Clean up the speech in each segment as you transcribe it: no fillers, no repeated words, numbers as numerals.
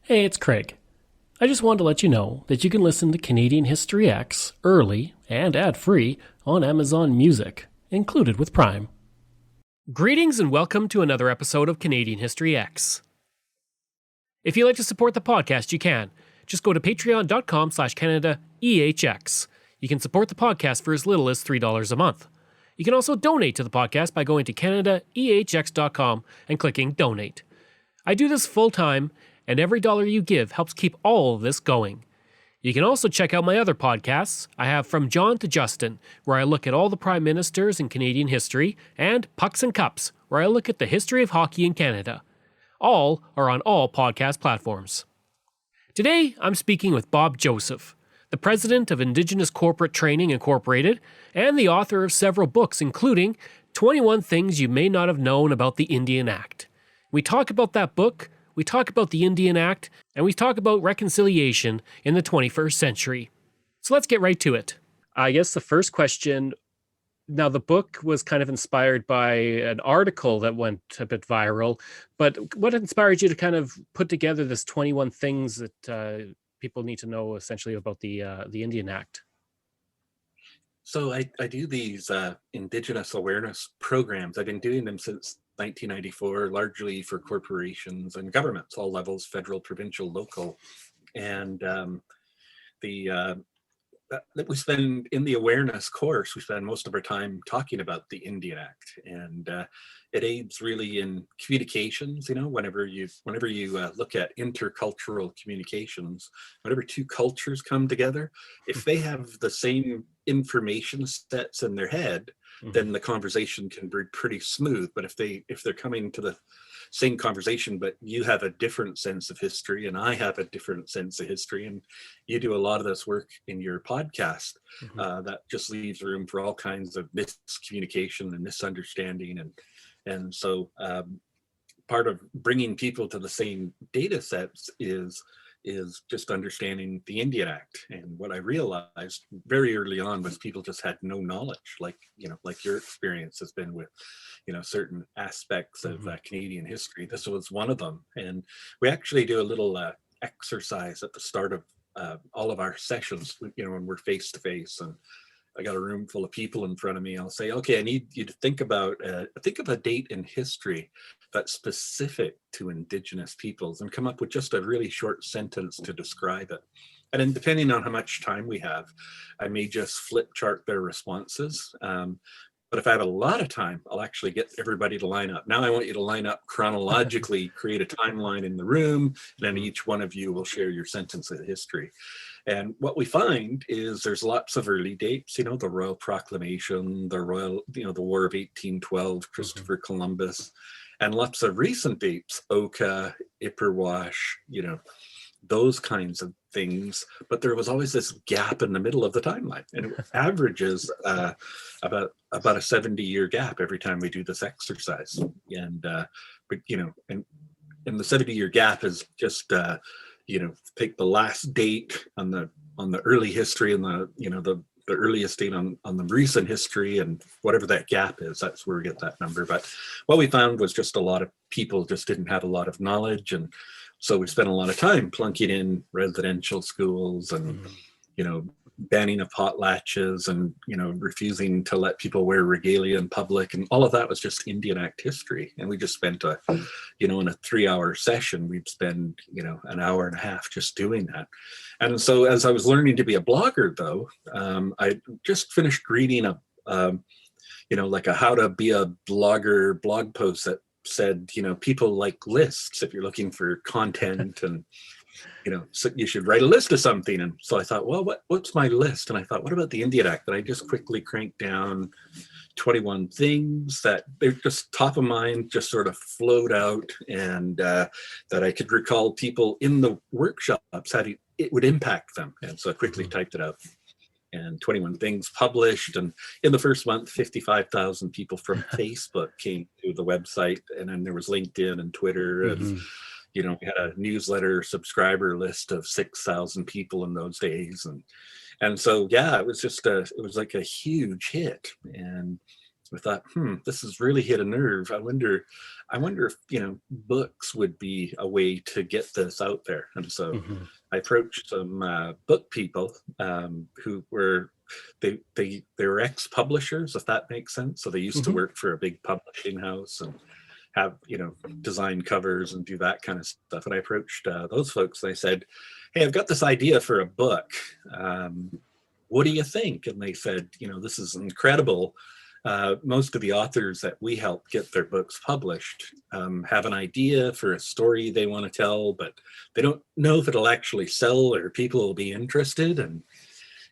Hey, it's Craig. I just wanted to let you know that you can listen to Canadian History X early and ad-free on Amazon Music, included with Prime. Greetings and welcome to another episode of Canadian History X. If you'd like to support the podcast, you can. Just go to patreon.com/CanadaEHX. You can support the podcast for as little as $3 a month. You can also donate to the podcast by going to CanadaEHX.com and clicking Donate. I do this full-time, and every dollar you give helps keep all of this going. You can also check out my other podcasts. I have From John to Justin, where I look at all the prime ministers in Canadian history, and Pucks and Cups, where I look at the history of hockey in Canada. All are on all podcast platforms. Today, I'm speaking with Bob Joseph, the president of Indigenous Corporate Training Incorporated, and the author of several books, including 21 Things You May Not Have Known About the Indian Act. We talk about that book, we talk about the Indian Act, and we talk about reconciliation in the 21st century. So let's get right to it. I guess the first question, now the book was kind of inspired by an article that went a bit viral, but what inspired you to kind of put together this 21 things that people need to know essentially about the Indian Act? So I do these Indigenous awareness programs. I've been doing them since 1994, largely for corporations and governments, all levels, federal, provincial, local. And that we spend in the awareness course, we spend most of our time talking about the Indian Act, and it aids really in communications. You know, whenever you look at intercultural communications, whenever two cultures come together, if they have the same information sets in their head, then the conversation can be pretty smooth. But if they're coming to the same conversation, but you have a different sense of history and I have a different sense of history, and you do a lot of this work in your podcast, that just leaves room for all kinds of miscommunication and misunderstanding. And so part of bringing people to the same data sets is just understanding the Indian Act. And what I realized very early on was people just had no knowledge, like your experience has been with, certain aspects of Canadian history. This was one of them. And we actually do a little exercise at the start of all of our sessions, when we're face to face, and I got a room full of people in front of me. I'll say, okay, I need you to think of a date in history that's specific to Indigenous peoples, and come up with just a really short sentence to describe it. And then depending on how much time we have, I may just flip chart their responses. But if I have a lot of time, I'll actually get everybody to line up. Now I want you to line up chronologically, create a timeline in the room, and then each one of you will share your sentence of history. And what we find is there's lots of early dates, the Royal Proclamation, the War of 1812, Christopher Columbus, and lots of recent dates, Oka, Ipperwash, those kinds of things. But there was always this gap in the middle of the timeline, and it averages about a 70-year gap every time we do this exercise. And the 70-year gap is just take the last date on the early history and the earliest date on the recent history, and whatever that gap is, that's where we get that number. But what we found was just a lot of people just didn't have a lot of knowledge, and so we spent a lot of time plunking in residential schools and banning of potlatches and refusing to let people wear regalia in public, and all of that was just Indian Act history. And we just spent in a 3-hour session, we'd spend an hour and a half just doing that. And so as I was learning to be a blogger, though, I just finished reading a how to be a blogger blog post that said people like lists if you're looking for content, and so you should write a list of something. And so I thought, well, what's my list? And I thought, what about the Indian Act? And I just quickly cranked down 21 things that they're just top of mind, just sort of flowed out, and that I could recall people in the workshops, how it would impact them. And so I quickly typed it out. And 21 things published. And in the first month, 55,000 people from Facebook came to the website. And then there was LinkedIn and Twitter, and we had a newsletter subscriber list of 6,000 people in those days. And so, yeah, it was just it was like a huge hit. And I thought, this has really hit a nerve. I wonder if, books would be a way to get this out there. And so I approached some book people who were, they were ex-publishers, if that makes sense. So they used to work for a big publishing house and have, design covers and do that kind of stuff. And I approached those folks and I said, hey, I've got this idea for a book. What do you think? And they said, this is incredible. Most of the authors that we help get their books published have an idea for a story they want to tell, but they don't know if it'll actually sell or people will be interested.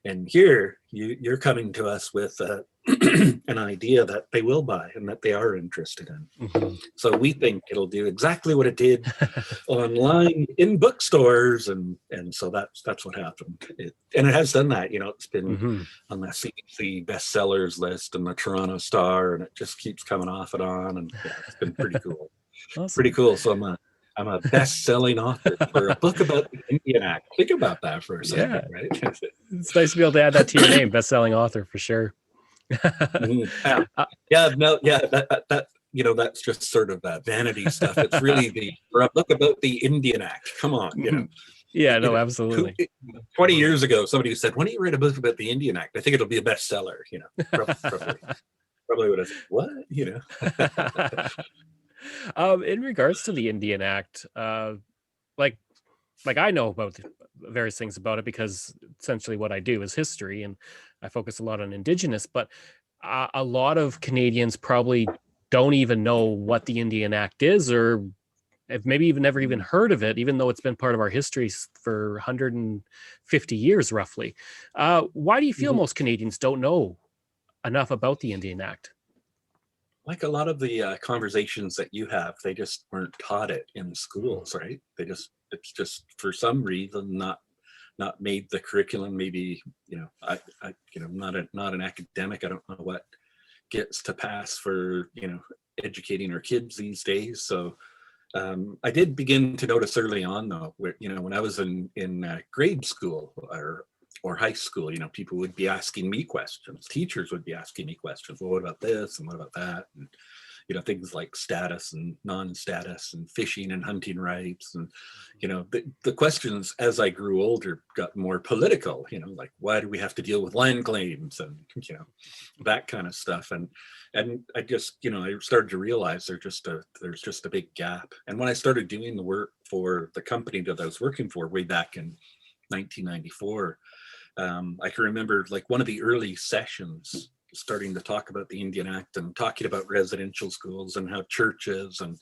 And here you're coming to us with an idea that they will buy and that they are interested in. So we think it'll do exactly what it did online in bookstores, and so that's what happened. And it has done that. It's been on the CBC bestsellers list and the Toronto Star, and it just keeps coming off and on, and it's been pretty cool. Awesome. Pretty cool. So I'm a best-selling author for a book about the Indian Act. Think about that for a second, right? It's nice to be able to add that to your name, best-selling author for sure. That that's just sort of vanity stuff. It's really for a book about the Indian Act. Come on, Yeah, no, absolutely. 20 years ago, somebody said, "Why don't you write a book about the Indian Act? I think it'll be a bestseller." Probably would have said, "What?" In regards to the Indian Act, like I know about various things about it because essentially what I do is history and I focus a lot on Indigenous, but a lot of Canadians probably don't even know what the Indian Act is, or have maybe even never even heard of it, even though it's been part of our history for 150 years roughly. Why do you feel most Canadians don't know enough about the Indian Act? Like a lot of the conversations that you have, they just weren't taught it in schools, right? It's just for some reason not made the curriculum. Maybe I not an academic. I don't know what gets to pass for educating our kids these days. So I did begin to notice early on, though, where when I was in grade school or high school, people would be asking me questions. Teachers would be asking me questions. Well, what about this and what about that? And things like status and non-status and fishing and hunting rights. And the questions as I grew older got more political. Like, why do we have to deal with land claims and that kind of stuff. And I just I started to realize there's just a big gap. And when I started doing the work for the company that I was working for way back in 1994, I can remember like one of the early sessions starting to talk about the Indian Act and talking about residential schools and how churches and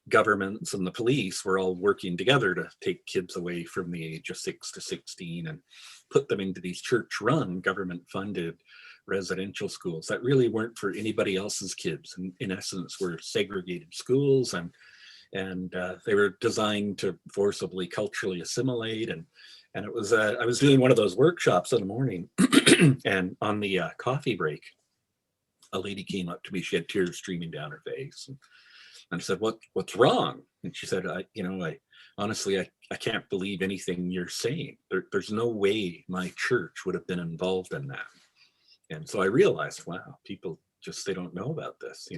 governments and the police were all working together to take kids away from the age of 6 to 16 and put them into these church-run, government-funded residential schools that really weren't for anybody else's kids, and in essence were segregated schools, and they were designed to forcibly culturally assimilate. And it was I was doing one of those workshops in the morning, and on the coffee break, a lady came up to me. She had tears streaming down her face, and I said, "What's wrong?" And she said, "I honestly I can't believe anything you're saying. There's no way my church would have been involved in that." And so I realized, wow, people just they don't know about this.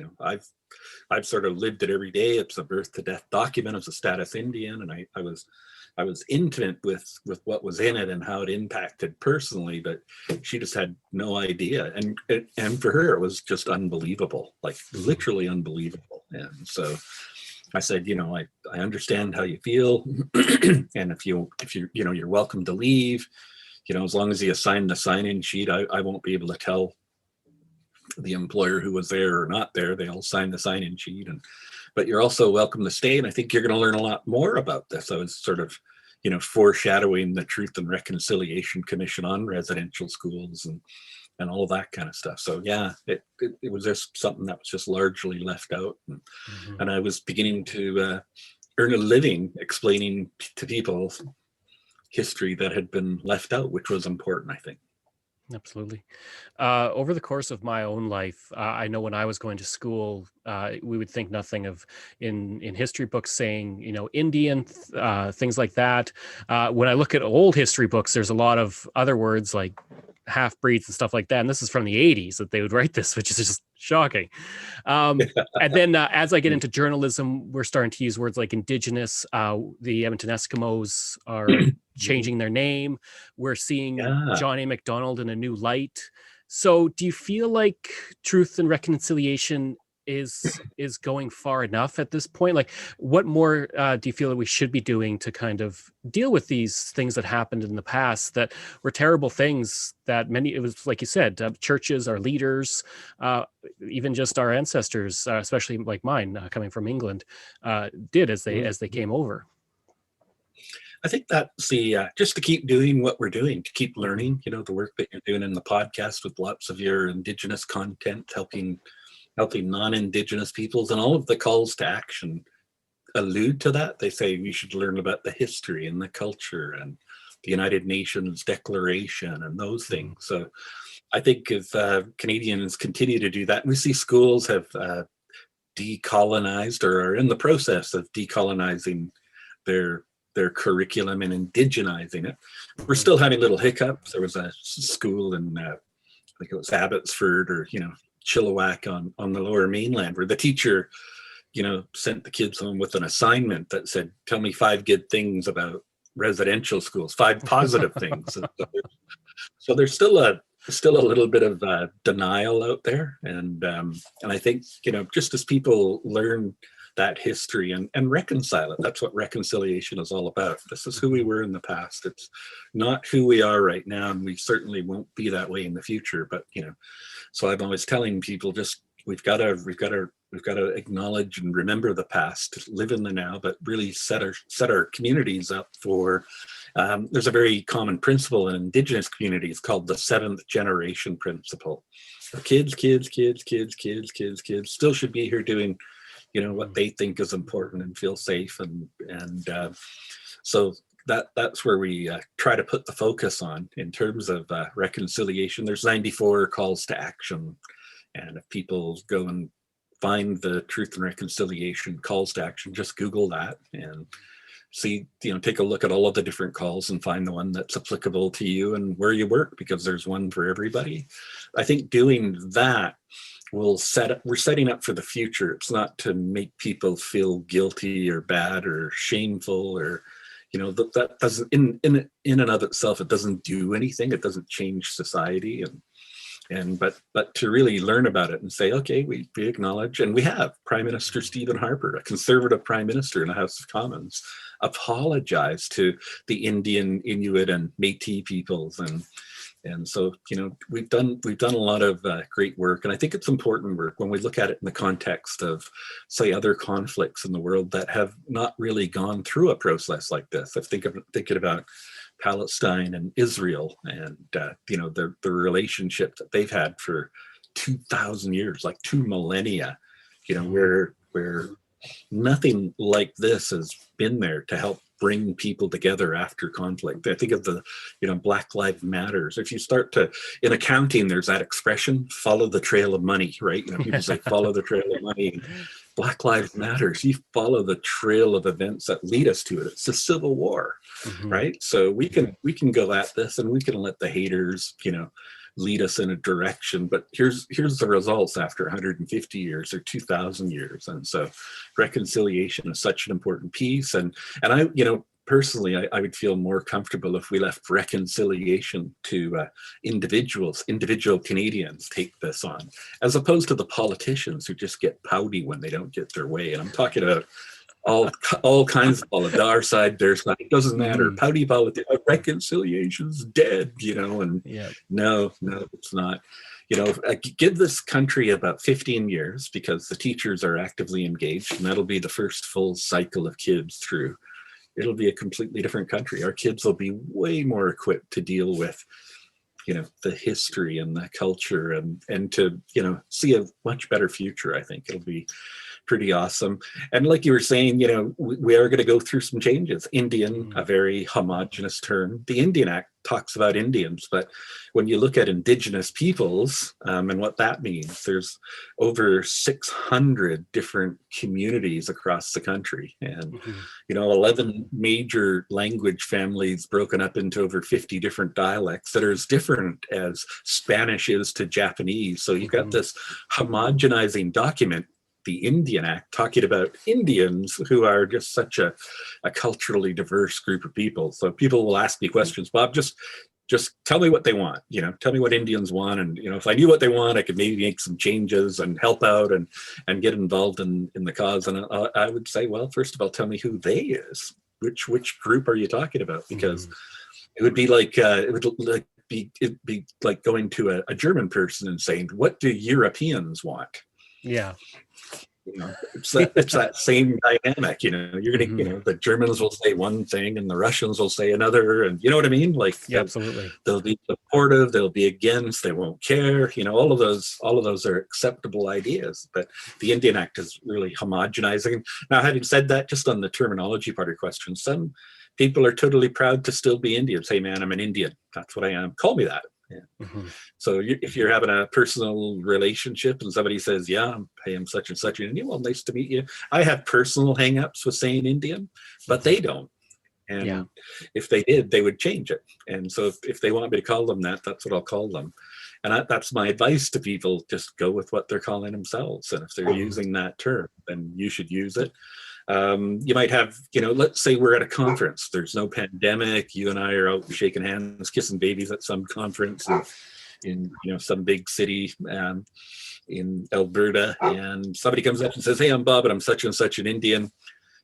I've sort of lived it every day. It's a birth to death document as a status Indian, and I was intimate with what was in it and how it impacted personally, but she just had no idea. And for her, it was just unbelievable, like literally unbelievable. And so I said, I understand how you feel, and if you're welcome to leave. As long as you sign the sign-in sheet, I won't be able to tell the employer who was there or not there. They all sign the sign-in sheet, but you're also welcome to stay. And I think you're going to learn a lot more about this. I was sort of, foreshadowing the Truth and Reconciliation Commission on residential schools and all that kind of stuff. So yeah, it was just something that was just largely left out. And I was beginning to earn a living explaining to people history that had been left out, which was important, I think. Absolutely. Over the course of my own life, I know when I was going to school, we would think nothing of in history books saying, Indian, things like that. When I look at old history books, there's a lot of other words like half-breeds and stuff like that. And this is from the 80s that they would write this, which is just shocking. And then as I get into journalism, we're starting to use words like indigenous. The Edmonton Eskimos are changing their name. We're seeing John A. Macdonald in a new light. So do you feel like truth and reconciliation is going far enough at this point? Like, what more do you feel that we should be doing to kind of deal with these things that happened in the past that were terrible things that it was like you said, churches, our leaders, even just our ancestors, especially like mine coming from England, did as they came over? I think that's the just to keep doing what we're doing, to keep learning, the work that you're doing in the podcast with lots of your Indigenous content, helping non-Indigenous peoples, and all of the calls to action allude to that. They say we should learn about the history and the culture and the United Nations Declaration and those things. So I think if Canadians continue to do that, and we see schools have decolonized or are in the process of decolonizing their curriculum and indigenizing it. We're still having little hiccups. There was a school in, I think it was Abbotsford or, Chilliwack on the Lower Mainland, where the teacher, sent the kids home with an assignment that said, tell me 5 good things about residential schools, 5 positive things. So there's still a little bit of denial out there. And I think, just as people learn that history and reconcile it, that's what reconciliation is all about. This is who we were in the past. It's not who we are right now. And we certainly won't be that way in the future. But, so I'm always telling people, just we've got to acknowledge and remember the past, live in the now, but really set our communities up for. There's a very common principle in Indigenous communities called the 7th generation principle. Kids still should be here doing, what they think is important and feel safe, and so that's where we try to put the focus on in terms of reconciliation. There's 94 calls to action, and if people go and find the truth and reconciliation calls to action, just Google that and see, take a look at all of the different calls and find the one that's applicable to you and where you work, because there's one for everybody. I think doing that we're setting up for the future. It's not to make people feel guilty or bad or shameful or, that doesn't in and of itself, it doesn't do anything. It doesn't change society. But to really learn about it and say, okay, we acknowledge, and we have Prime Minister Stephen Harper, a conservative prime minister in the House of Commons, apologize to the Indian, Inuit, and Métis peoples, and so we've done a lot of great work, and I think it's important work when we look at it in the context of, say, other conflicts in the world that have not really gone through a process like this. I thinking about Palestine and Israel, and the relationship that they've had for 2,000 years, like 2 millennia, where nothing like this has been there to help bring people together after conflict. I think of the, Black Lives Matters. If you start to, in accounting, there's that expression, follow the trail of money, right? People say, follow the trail of money. Black Lives Matters. You follow the trail of events that lead us to it. It's the Civil War, right? So we can go at this, and we can let the haters, lead us in a direction, but here's the results after 150 years or 2,000 years. And so reconciliation is such an important piece. And I, personally, I would feel more comfortable if we left reconciliation to individual Canadians take this on, as opposed to the politicians who just get pouty when they don't get their way. And I'm talking about all kinds of politics, our side, their side, it doesn't matter. Pouty politics, reconciliation's dead, and no, it's not. Give this country about 15 years, because the teachers are actively engaged, and that'll be the first full cycle of kids through. It'll be a completely different country. Our kids will be way more equipped to deal with, the history and the culture, and to, see a much better future. I think it'll be pretty awesome. And like you were saying, we are going to go through some changes. Indian, a very homogenous term. The Indian Act talks about Indians, but when you look at indigenous peoples and what that means, there's over 600 different communities across the country, and 11 major language families broken up into over 50 different dialects that are as different as Spanish is to Japanese. So you've got this homogenizing document, the Indian Act, talking about Indians who are just such a culturally diverse group of people. So people will ask me questions, Bob, just tell me what they want, tell me what Indians want. And, if I knew what they want, I could maybe make some changes and help out and get involved in the cause. And I would say, well, first of all, tell me who they is. Which group are you talking about? Because it would be like, it'd be like going to a German person and saying, what do Europeans want? Yeah. It's that same dynamic. You're gonna, the Germans will say one thing and the Russians will say another, and you know what I mean. Like, absolutely, they'll be supportive, they'll be against, they won't care. All of those are acceptable ideas. But the Indian Act is really homogenizing. Now, having said that, just on the terminology part of your question, some people are totally proud to still be Indians. Hey, man, I'm an Indian. That's what I am. Call me that. Yeah. So if you're having a personal relationship and somebody says, yeah, I'm such and such an Indian, well, nice to meet you. I have personal hangups with saying Indian, but they don't. And if they did, they would change it. And so if they want me to call them that, that's what I'll call them. And that's my advice to people. Just go with what they're calling themselves. And if they're using that term, then you should use it. You might have, let's say we're at a conference, there's no pandemic, you and I are out shaking hands, kissing babies at some conference in some big city in Alberta, and somebody comes up and says, hey, I'm Bob and I'm such and such an Indian.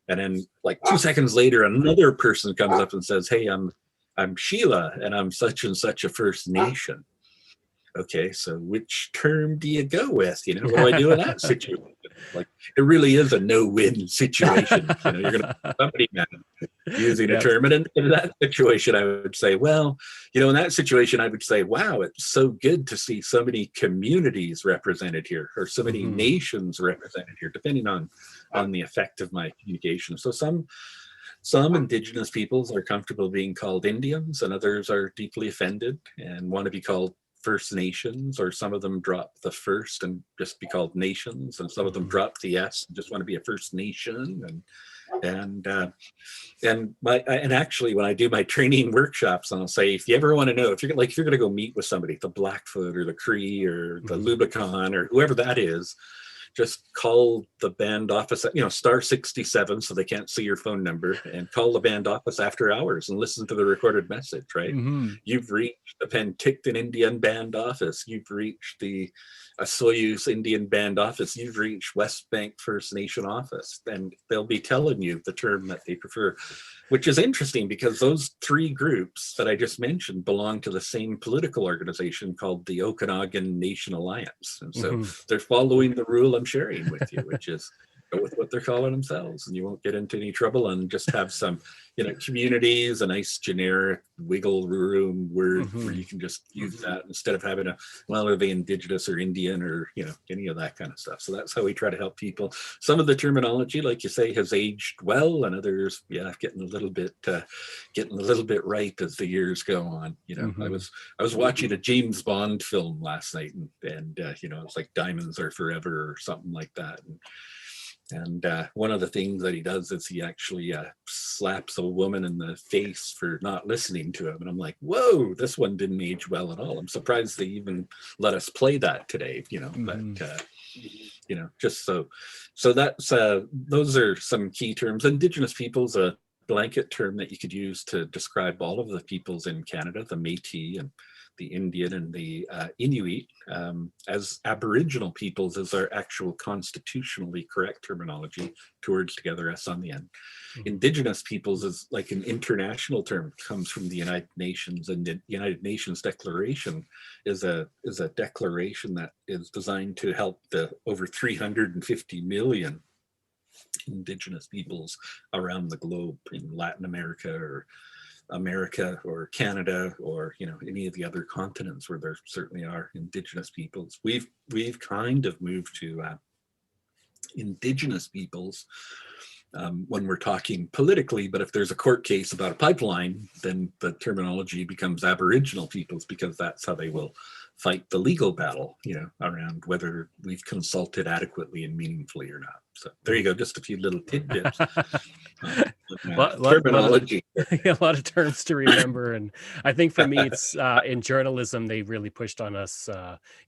And then like 2 seconds later, another person comes up and says, hey, I'm Sheila and I'm such and such a First Nation. Okay, so which term do you go with? What do I do in that situation? Like, it really is a no-win situation. You're going to somebody using a term, and in that situation, I would say, well, in that situation, I would say, wow, it's so good to see so many communities represented here, or so many nations represented here, depending on the effect of my communication. So some indigenous peoples are comfortable being called Indians, and others are deeply offended and want to be called First Nations, or some of them drop the first and just be called nations, and some of them drop the S and just want to be a First Nation. And actually, when I do my training workshops, I'll say, if you ever want to know, if you're going to go meet with somebody, the Blackfoot or the Cree or the Lubicon or whoever that is, just call the band office, star 67, so they can't see your phone number, and call the band office after hours and listen to the recorded message, right? You've reached the Penticton Indian Band office. You've reached the Soyuz Indian Band office. You've reached West Bank First Nation office, and they'll be telling you the term that they prefer, which is interesting because those three groups that I just mentioned belong to the same political organization called the Okanagan Nation Alliance. And so they're following the rule I'm sharing with you, which is go with what they're calling themselves, and you won't get into any trouble, and just have some, communities, a nice generic wiggle room word where you can just use that instead of having are they Indigenous or Indian or, any of that kind of stuff. So that's how we try to help people. Some of the terminology, like you say, has aged well, and others, getting a little bit right as the years go on. I was watching a James Bond film last night, and it's like Diamonds Are Forever or something like that. And one of the things that he does is he actually slaps a woman in the face for not listening to him. And I'm like, whoa, this one didn't age well at all. I'm surprised they even let us play that today, but, just so that's, those are some key terms. Indigenous peoples, a blanket term that you could use to describe all of the peoples in Canada, the Métis and the Indian and the Inuit, as Aboriginal peoples is our actual constitutionally correct terminology, two words together, S on the end. Indigenous peoples is like an international term, comes from the United Nations, and the United Nations Declaration is a declaration that is designed to help the over 350 million Indigenous peoples around the globe in Latin America or Canada or any of the other continents where there certainly are Indigenous peoples. We've kind of moved to Indigenous peoples when we're talking politically, but if there's a court case about a pipeline, then the terminology becomes Aboriginal peoples, because that's how they will fight the legal battle, around whether we've consulted adequately and meaningfully or not. So there you go, just a few little tidbits. Terminology. A lot of terms to remember, and I think for me, it's in journalism they really pushed on us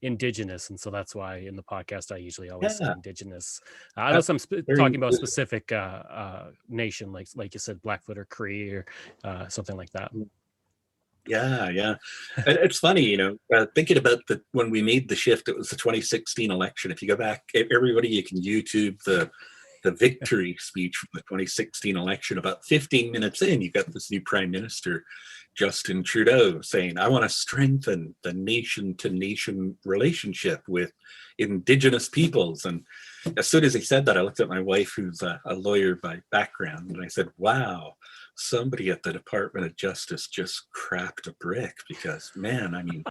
Indigenous, and so that's why in the podcast I usually always say Indigenous, unless I'm talking about a specific nation, like you said, Blackfoot or Cree or something like that. Yeah. It's funny, thinking about when we made the shift, it was the 2016 election. If you go back, everybody, you can YouTube the victory speech from the 2016 election. About 15 minutes in, you've got this new Prime Minister, Justin Trudeau, saying, I want to strengthen the nation-to-nation relationship with Indigenous peoples. And as soon as he said that, I looked at my wife, who's a lawyer by background, and I said, wow, somebody at the Department of Justice just cracked a brick, because, man, I mean,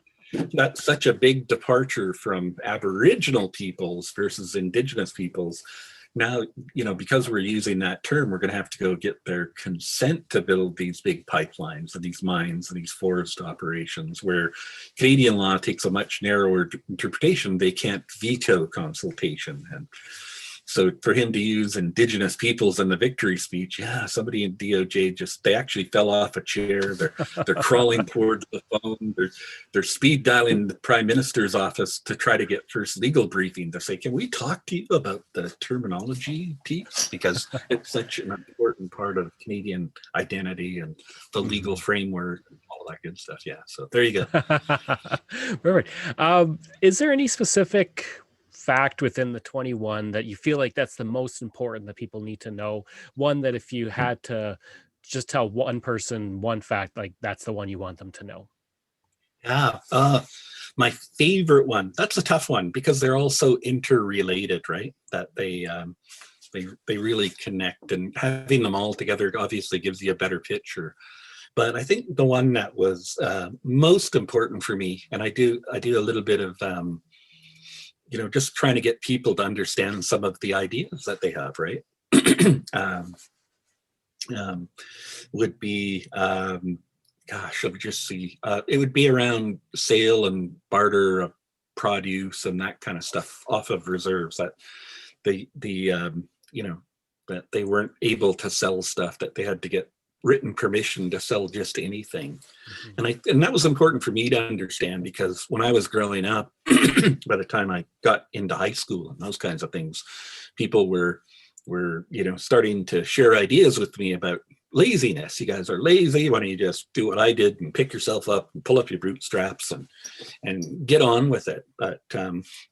that's such a big departure from Aboriginal peoples versus Indigenous peoples. Now, because we're using that term, we're going to have to go get their consent to build these big pipelines and these mines and these forest operations, where Canadian law takes a much narrower interpretation. They can't veto consultation. And so for him to use Indigenous peoples in the victory speech, somebody in DOJ they actually fell off a chair. They're crawling towards the phone. They're speed dialing the Prime Minister's office to try to get first legal briefing to say, can we talk to you about the terminology piece? Because it's such an important part of Canadian identity and the legal framework and all that good stuff. Yeah, so there you go. Perfect. Is there any specific fact within the 21 that you feel like that's the most important that people need to know? One that if you had to just tell one person one fact, like that's the one you want them to know. Yeah, my favorite one. That's a tough one, because they're all so interrelated, right? That they really connect, and having them all together obviously gives you a better picture. But I think the one that was most important for me, and I do a little bit of just trying to get people to understand some of the ideas that they have, right? Would be, let me just see. It would be around sale and barter of produce and that kind of stuff off of reserves, that that they weren't able to sell stuff, that they had to get written permission to sell just anything. And that was important for me to understand, because when I was growing up, by the time I got into high school and those kinds of things, people were starting to share ideas with me about laziness. You guys are lazy. Why don't you just do what I did and pick yourself up and pull up your bootstraps and get on with it? But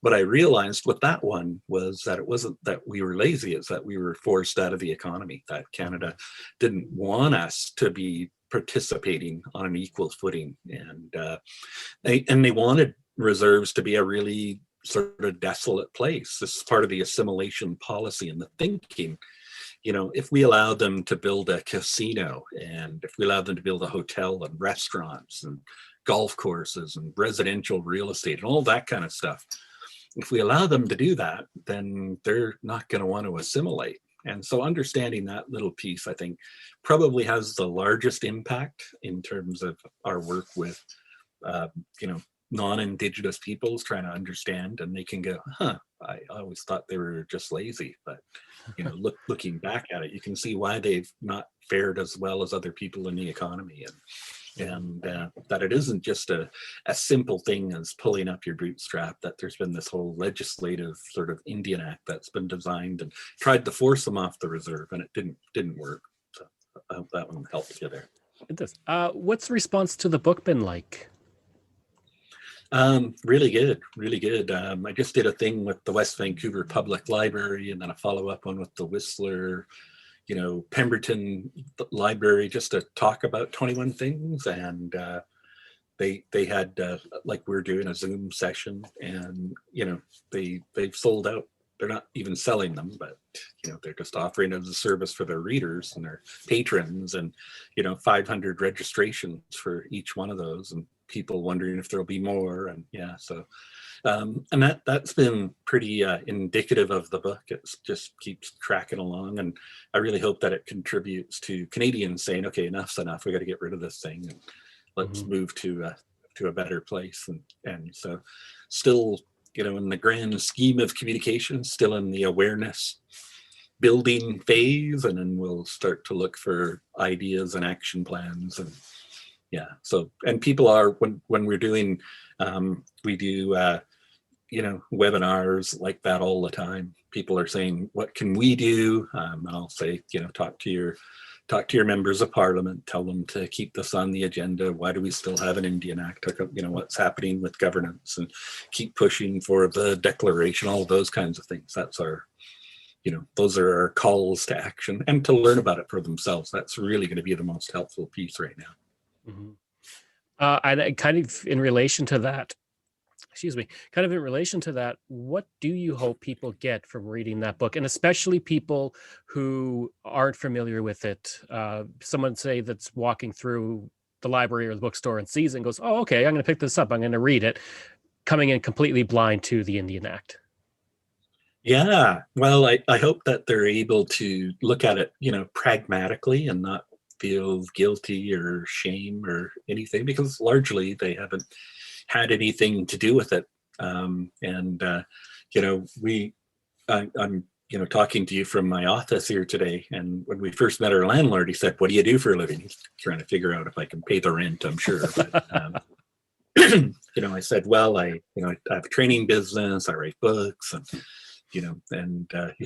what I realized with that one was that it wasn't that we were lazy, it's that we were forced out of the economy, that Canada didn't want us to be participating on an equal footing. And they wanted reserves to be a really sort of desolate place. This is part of the assimilation policy and the thinking. If we allow them to build a casino, and if we allow them to build a hotel and restaurants and golf courses and residential real estate and all that kind of stuff, if we allow them to do that, then they're not going to want to assimilate. And so understanding that little piece, I think, probably has the largest impact in terms of our work with, non-Indigenous peoples, trying to understand, and they can go, I always thought they were just lazy. But, looking back at it, you can see why they've not fared as well as other people in the economy. And that it isn't just a simple thing as pulling up your bootstrap, that there's been this whole legislative sort of Indian Act that's been designed and tried to force them off the reserve, and it didn't work. So I hope that one helped you there. It does. What's the response to the book been like? Really good. I just did a thing with the West Vancouver Public Library, and then a follow-up one with the Whistler, Pemberton Library, just to talk about 21 things. And they had like we're doing a Zoom session, and they've sold out. They're not even selling them, but they're just offering it as a service for their readers and their patrons, and 500 registrations for each one of those. And people wondering if there'll be more, and yeah, so and that's been pretty indicative of the book. It just keeps tracking along, and I really hope that it contributes to Canadians saying, okay, enough's enough. We got to get rid of this thing and let's move to a better place. And so, still, in the grand scheme of communication, still in the awareness building phase, and then we'll start to look for ideas and action plans. And yeah, so, and people are, when we're doing, we do webinars like that all the time. People are saying, what can we do? I'll say, talk to your members of parliament, tell them to keep this on the agenda. Why do we still have an Indian Act? What's happening with governance, and keep pushing for the declaration, all those kinds of things. That's our, those are our calls to action, and to learn about it for themselves. That's really going to be the most helpful piece right now. And kind of in relation to that, what do you hope people get from reading that book? And especially people who aren't familiar with it. Someone say that's walking through the library or the bookstore and sees it and goes, oh, okay, I'm going to pick this up. I'm going to read it, coming in completely blind to the Indian Act. Yeah, well, I hope that they're able to look at it, pragmatically, and not feel guilty or shame or anything, because largely they haven't had anything to do with it. I'm talking to you from my office here today, and when we first met our landlord, he said, what do you do for a living? He's trying to figure out if I can pay the rent, I'm sure. But, I said, well, I have a training business, I write books, and he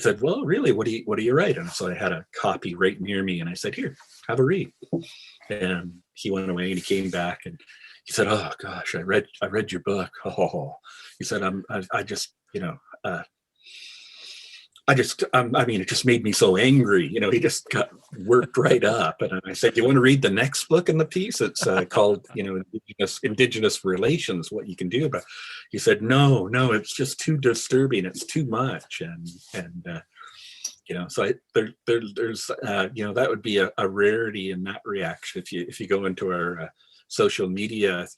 said, well, really, what do you write? And so I had a copy right near me, and I said, here, have a read. And he went away, and he came back, and he said, oh gosh, I read your book. Oh, he said, it just made me so angry. He just got worked right up. And I said, you want to read the next book in the piece? It's called, Indigenous Relations, What You Can Do About it. He said, no, it's just too disturbing. It's too much. So there's, that would be a rarity in that reaction. If you go into our social media,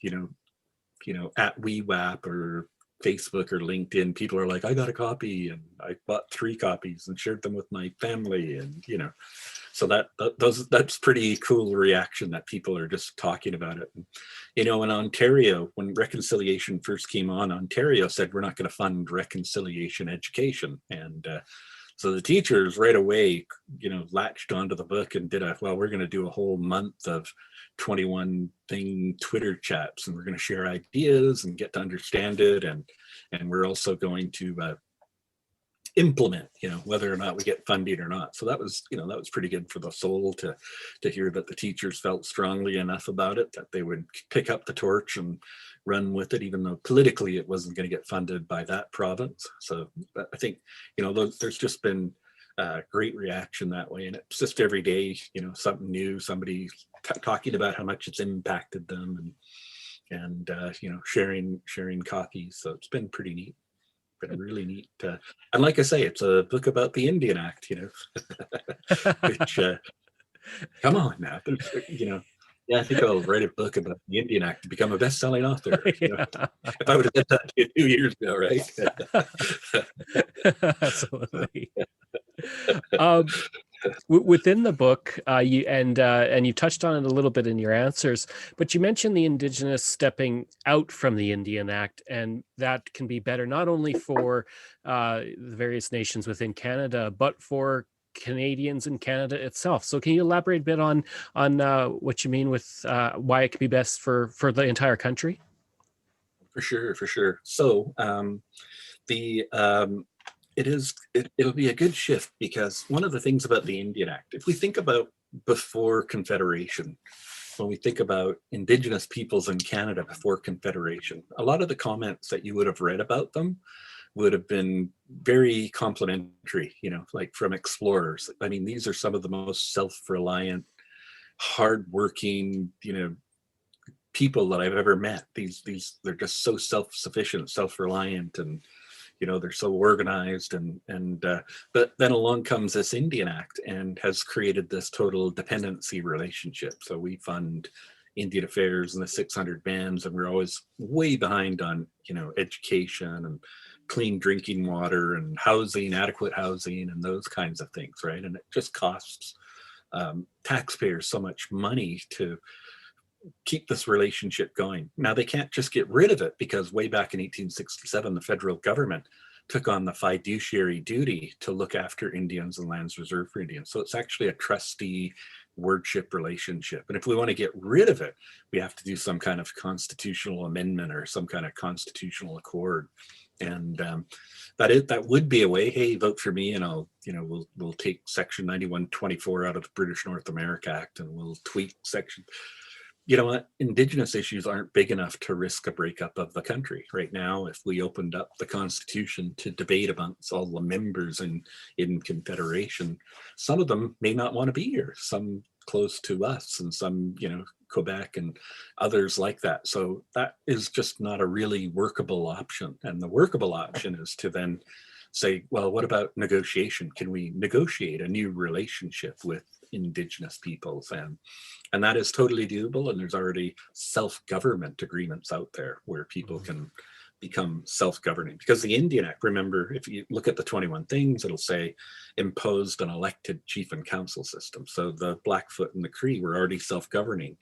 at WeWap or Facebook or LinkedIn, people are like, I got a copy, and I bought 3 copies and shared them with my family, and so that's pretty cool reaction, that people are just talking about it. And, in Ontario, when reconciliation first came on, Ontario said, we're not going to fund reconciliation education, and so the teachers right away, latched onto the book and did we're going to do a whole month of 21 thing Twitter chats, and we're going to share ideas and get to understand it, and we're also going to implement, whether or not we get funding or not. So that was pretty good for the soul to hear that the teachers felt strongly enough about it that they would pick up the torch and run with it, even though politically it wasn't going to get funded by that province. So I think, there's just been great reaction that way, and it's just every day, something new, somebody talking about how much it's impacted them, and sharing copies. So it's been pretty neat. Been really neat. And like I say, it's a book about the Indian Act, which, come on now, yeah, I think I'll write a book about the Indian Act to become a best-selling author. If I would have said that to you 2 years ago, right? Absolutely. Within the book, you touched on it a little bit in your answers, but you mentioned the Indigenous stepping out from the Indian Act, and that can be better not only for the various nations within Canada, but for Canadians in Canada itself. So can you elaborate a bit on what you mean with why it could be best for the entire country? For sure. So it'll be a good shift, because one of the things about the Indian Act, if we think about before Confederation, when we think about Indigenous peoples in Canada before Confederation, a lot of the comments that you would have read about them would have been very complimentary, like from explorers. I mean, these are some of the most self-reliant, hardworking, people that I've ever met. They're just so self-sufficient, self-reliant, and they're so organized, but then along comes this Indian Act and has created this total dependency relationship. So we fund Indian affairs and the 600 bands, and we're always way behind on, education and clean drinking water and housing, adequate housing, and those kinds of things, right? And it just costs taxpayers so much money to keep this relationship going. Now, they can't just get rid of it, because way back in 1867, the federal government took on the fiduciary duty to look after Indians and lands reserved for Indians. So it's actually a trustee wardship relationship. And if we want to get rid of it, we have to do some kind of constitutional amendment or some kind of constitutional accord. And that would be a way. Hey, vote for me, and we'll take Section 9124 out of the British North America Act, and we'll tweak section. You know what? Indigenous issues aren't big enough to risk a breakup of the country right now. If we opened up the Constitution to debate amongst all the members in Confederation, some of them may not want to be here. Some close to us, and some, Quebec and others like that. So that is just not a really workable option. And the workable option is to then say, well, what about negotiation? Can we negotiate a new relationship with Indigenous peoples? And that is totally doable. And there's already self-government agreements out there where people can become self-governing. Because the Indian Act, remember, if you look at the 21 things, it'll say imposed an elected chief and council system. So the Blackfoot and the Cree were already self-governing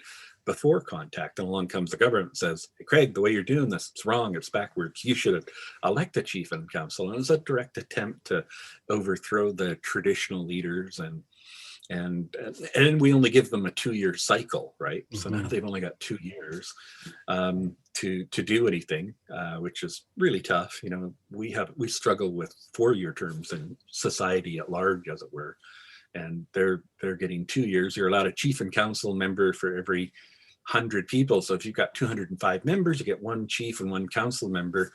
before contact, and along comes the government and says, hey, Craig, the way you're doing this, it's wrong, it's backwards. You should elect a chief and council. And it was a direct attempt to overthrow the traditional leaders, and we only give them a 2-year cycle, right? So now they've only got 2 years to do anything, which is really tough. We struggle with 4-year terms in society at large, as it were, and they're getting 2 years. You're allowed a chief and council member for every 100 people. So if you've got 205 members, you get one chief and one council member.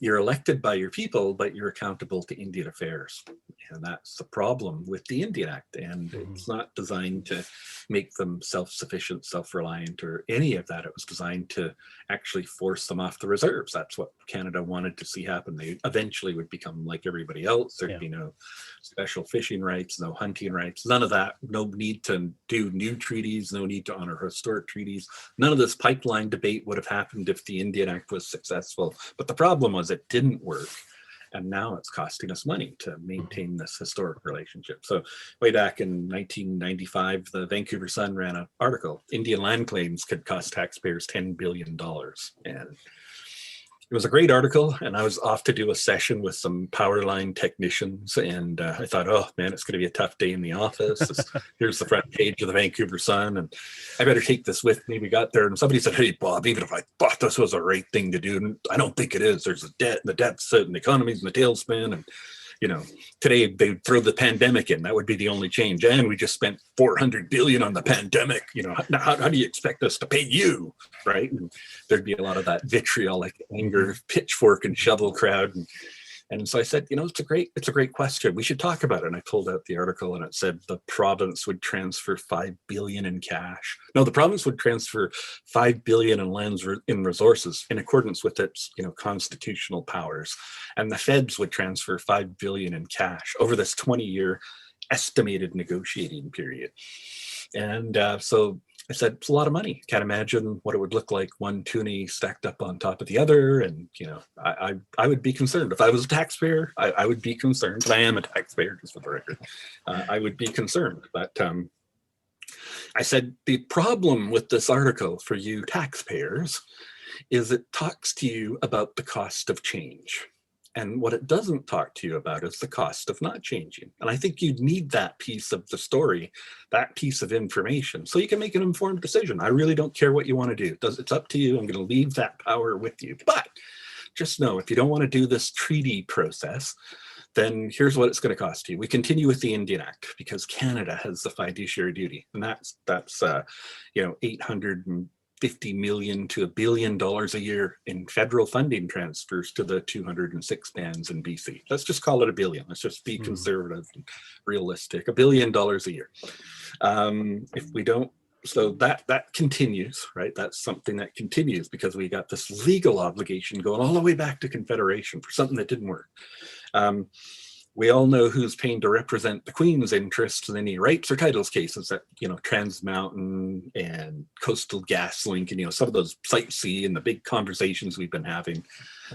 You're elected by your people, but you're accountable to Indian affairs. And that's the problem with the Indian Act. And it's not designed to make them self-sufficient, self-reliant, or any of that. It was designed to actually force them off the reserves. That's what Canada wanted to see happen. They eventually would become like everybody else. There'd be no special fishing rights, no hunting rights, none of that. No need to do new treaties, no need to honor historic treaties. None of this pipeline debate would have happened if the Indian Act was successful. But the problem was it didn't work. And now it's costing us money to maintain this historic relationship. So way back in 1995, the Vancouver Sun ran an article, Indian land claims could cost taxpayers $10 billion. And it was a great article, and I was off to do a session with some power line technicians, and I thought, oh man, it's going to be a tough day in the office. Here's the front page of the Vancouver Sun, and I better take this with me. We got there, and somebody said, hey, Bob, even if I thought this was the right thing to do, and I don't think it is. There's a debt, and the deficit, and the economy's in the tailspin, and today they throw the pandemic in. That would be the only change. And we just spent $400 billion on the pandemic. How do you expect us to pay you, right? And there'd be a lot of that vitriolic anger, pitchfork and shovel crowd. And so I said, it's a great question. We should talk about it. And I pulled out the article, and it said the province would transfer $5 billion in cash. No, the province would transfer $5 billion in lands in resources in accordance with its, constitutional powers. And the feds would transfer $5 billion in cash over this 20-year estimated negotiating period. And so I said, it's a lot of money. Can't imagine what it would look like, one toonie stacked up on top of the other. And, I would be concerned. If I was a taxpayer, I would be concerned. But I am a taxpayer, just for the record. I would be concerned. But I said, the problem with this article for you taxpayers is it talks to you about the cost of change. And what it doesn't talk to you about is the cost of not changing. And I think you need that piece of the story, that piece of information, so you can make an informed decision. I really don't care what you want to do. It's up to you. I'm going to leave that power with you. But just know, if you don't want to do this treaty process, then here's what it's going to cost you. We continue with the Indian Act because Canada has the fiduciary duty. And that's $850 million to $1 billion a year in federal funding transfers to the 206 bands in BC. Let's just call it $1 billion. Let's just be conservative and realistic. $1 billion a year. If we don't, so that continues, right? That's something that continues because we got this legal obligation going all the way back to Confederation for something that didn't work. we all know who's paying to represent the Queen's interests in any rights or titles cases that, Trans Mountain and Coastal Gas Link and, some of those Site C and the big conversations we've been having,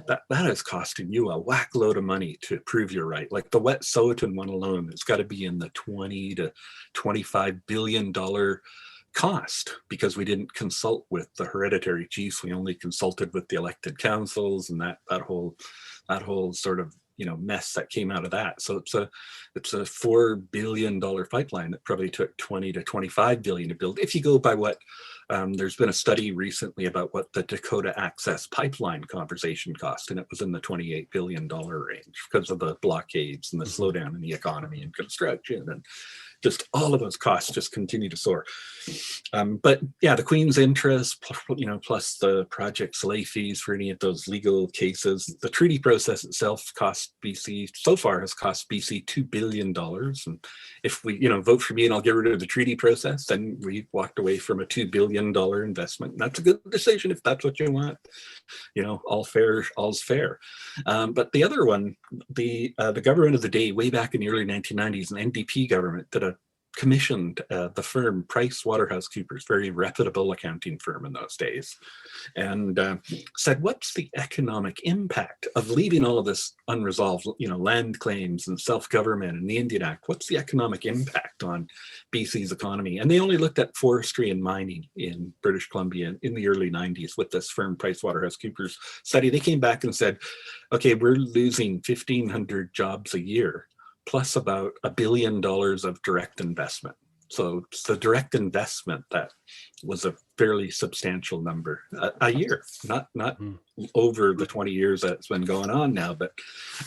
that is costing you a whack load of money to prove you're right. Like the Wet'suwet'en one alone, it's got to be in the $20 to $25 billion cost, because we didn't consult with the hereditary chiefs. We only consulted with the elected councils, and that whole sort of mess that came out of that. So it's a $4 billion pipeline that probably took 20 to 25 billion to build. If you go by what there's been a study recently about what the Dakota Access Pipeline conversation cost, and it was in the $28 billion range because of the blockades and the slowdown in the economy and construction, and just all of those costs just continue to soar. But yeah, the Queen's interest, plus the project's lay fees for any of those legal cases. The treaty process itself so far has cost BC $2 billion. And if we, vote for me and I'll get rid of the treaty process, then we walked away from a $2 billion investment. And that's a good decision if that's what you want. All's fair. But the other one, the government of the day, way back in the early 1990s, an NDP government commissioned the firm PricewaterhouseCoopers, very reputable accounting firm in those days, and said, what's the economic impact of leaving all of this unresolved, land claims and self-government and the Indian Act? What's the economic impact on BC's economy? And they only looked at forestry and mining in British Columbia in the early 90s with this firm PricewaterhouseCoopers study. They came back and said, okay, we're losing 1,500 jobs a year, plus about $1 billion of direct investment. So it's the direct investment that was a fairly substantial number a year, not over the 20 years that it's been going on now, but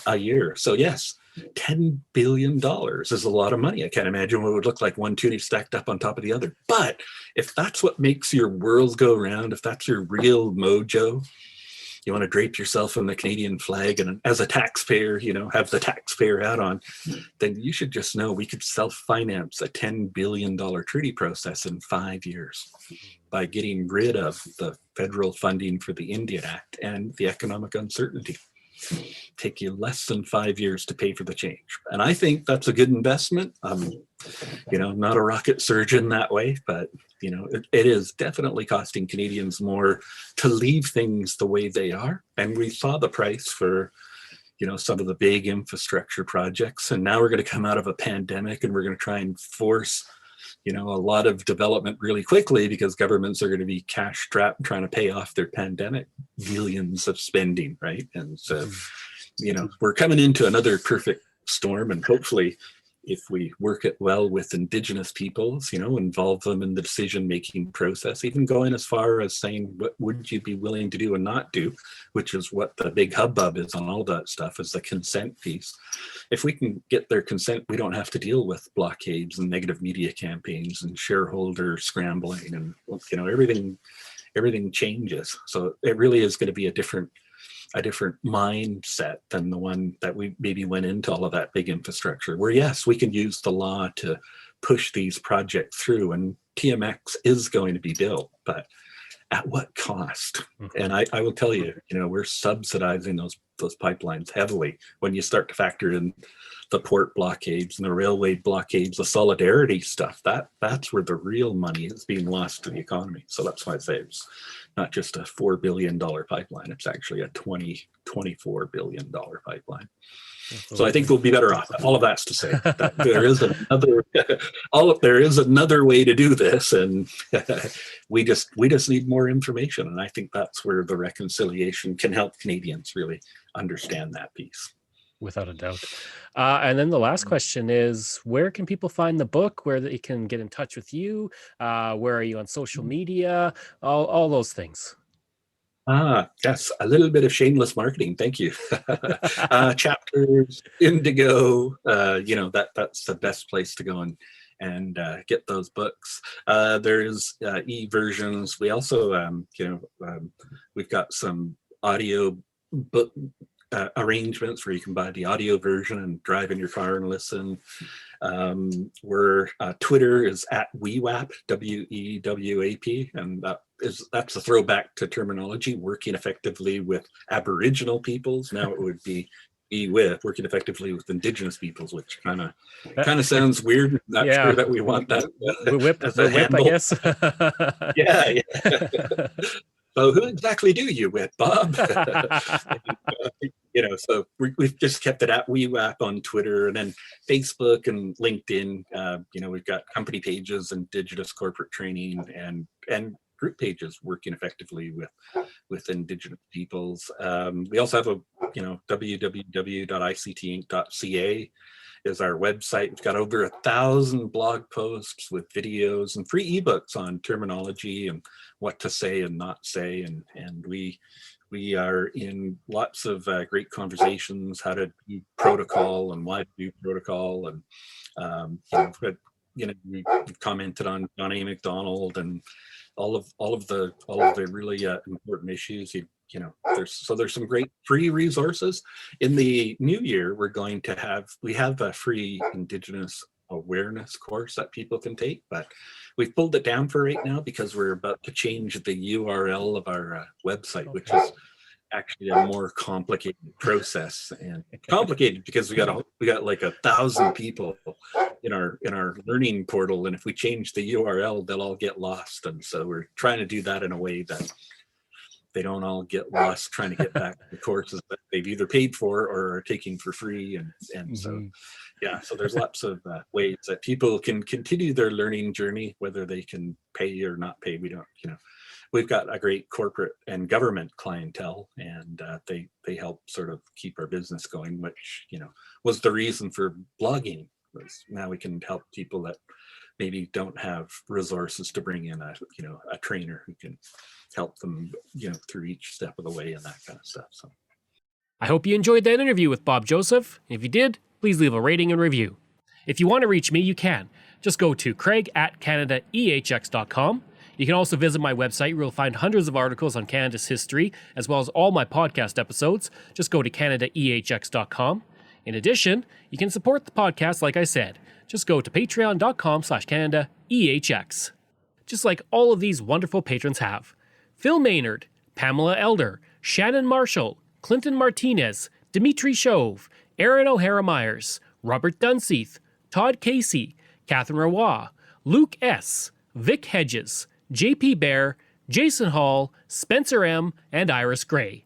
a year. So yes, $10 billion is a lot of money. I can't imagine what it would look like one toonie stacked up on top of the other. But if that's what makes your world go round, if that's your real mojo, you want to drape yourself in the Canadian flag and as a taxpayer, have the taxpayer hat on, then you should just know we could self-finance a $10 billion treaty process in 5 years by getting rid of the federal funding for the Indian Act and the economic uncertainty. Take you less than 5 years to pay for the change. And I think that's a good investment. Not a rocket surgeon that way, but it is definitely costing Canadians more to leave things the way they are. And we saw the price for, some of the big infrastructure projects. And now we're going to come out of a pandemic and we're going to try and force, a lot of development really quickly, because governments are going to be cash strapped trying to pay off their pandemic billions of spending, right? And so, we're coming into another perfect storm, and hopefully if we work it well with Indigenous peoples, involve them in the decision-making process, even going as far as saying, what would you be willing to do and not do, which is what the big hubbub is on all that stuff, is the consent piece. If we can get their consent, we don't have to deal with blockades and negative media campaigns and shareholder scrambling, and, everything changes. So it really is going to be a different mindset than the one that we maybe went into all of that big infrastructure, where yes, we can use the law to push these projects through, and TMX is going to be built, but at what cost? And I will tell you, we're subsidizing those pipelines heavily when you start to factor in the port blockades and the railway blockades, the solidarity stuff. That's where the real money is being lost to the economy. So that's why I say it's not just a $4 billion pipeline, it's actually a $24 billion pipeline. Absolutely. So I think we'll be better off. All of that's to say that there is another way to do this, and we just need more information. And I think that's where the reconciliation can help Canadians really understand that piece. Without a doubt. And then the last question is, where can people find the book? Where they can get in touch with you? Where are you on social media? All those things. Yes, a little bit of shameless marketing. Thank you. Chapters, Indigo, that's the best place to go and get those books. There's e-versions. We also, we've got some audio book arrangements where you can buy the audio version and drive in your car and listen. Twitter is at WEWAP, WEWAP, and that's a throwback to terminology, working effectively with Aboriginal peoples. Now it would be with working effectively with Indigenous peoples, which kind of sounds weird. Not Yeah. sure that we want that Whip, as the a whip, I handle. guess. Yeah, yeah. So who exactly do you whip, Bob? So we've just kept it at WeWap on Twitter, and then Facebook and LinkedIn. We've got company pages, Indigenous corporate training, and group pages working effectively with Indigenous peoples. We also have a www.ictinc.ca is our website. We've got over 1,000 blog posts with videos and free ebooks on terminology and what to say and not say. And we are in lots of great conversations, how to do protocol and why to do protocol. And, we've commented on Johnny McDonald and all of the really important issues. There's some great free resources. In the new year, we have a free Indigenous awareness course that people can take, but we've pulled it down for right now because we're about to change the URL of our website, which is actually a more complicated process, and complicated because we got like 1,000 people in our learning portal, and if we change the URL, they'll all get lost. And so we're trying to do that in a way that they don't all get lost trying to get back to the courses that they've either paid for or are taking for free. And so, yeah, so there's lots of ways that people can continue their learning journey, whether they can pay or not pay. We don't, we've got a great corporate and government clientele, and they help sort of keep our business going, which, was the reason for blogging. Was now we can help people that maybe don't have resources to bring in a trainer who can help them, through each step of the way and that kind of stuff. So I hope you enjoyed that interview with Bob Joseph. If you did, please leave a rating and review. If you want to reach me, you can. Just go to craig@canadaehx.com. You can also visit my website where you'll find hundreds of articles on Canada's history, as well as all my podcast episodes. Just go to canadaehx.com. In addition, you can support the podcast like I said. Just go to patreon.com/CanadaEHX. Just like all of these wonderful patrons have. Phil Maynard, Pamela Elder, Shannon Marshall, Clinton Martinez, Dimitri Chauve, Aaron O'Hara Myers, Robert Dunseith, Todd Casey, Catherine Roy, Luke S., Vic Hedges, JP Bear, Jason Hall, Spencer M., and Iris Gray.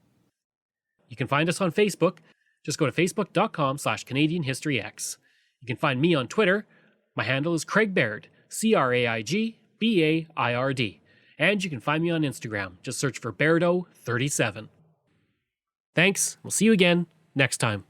You can find us on Facebook. Just go to facebook.com/CanadianHistoryX. You can find me on Twitter. My handle is Craig Baird, CraigBaird. And you can find me on Instagram. Just search for Bairdo37. Thanks. We'll see you again next time.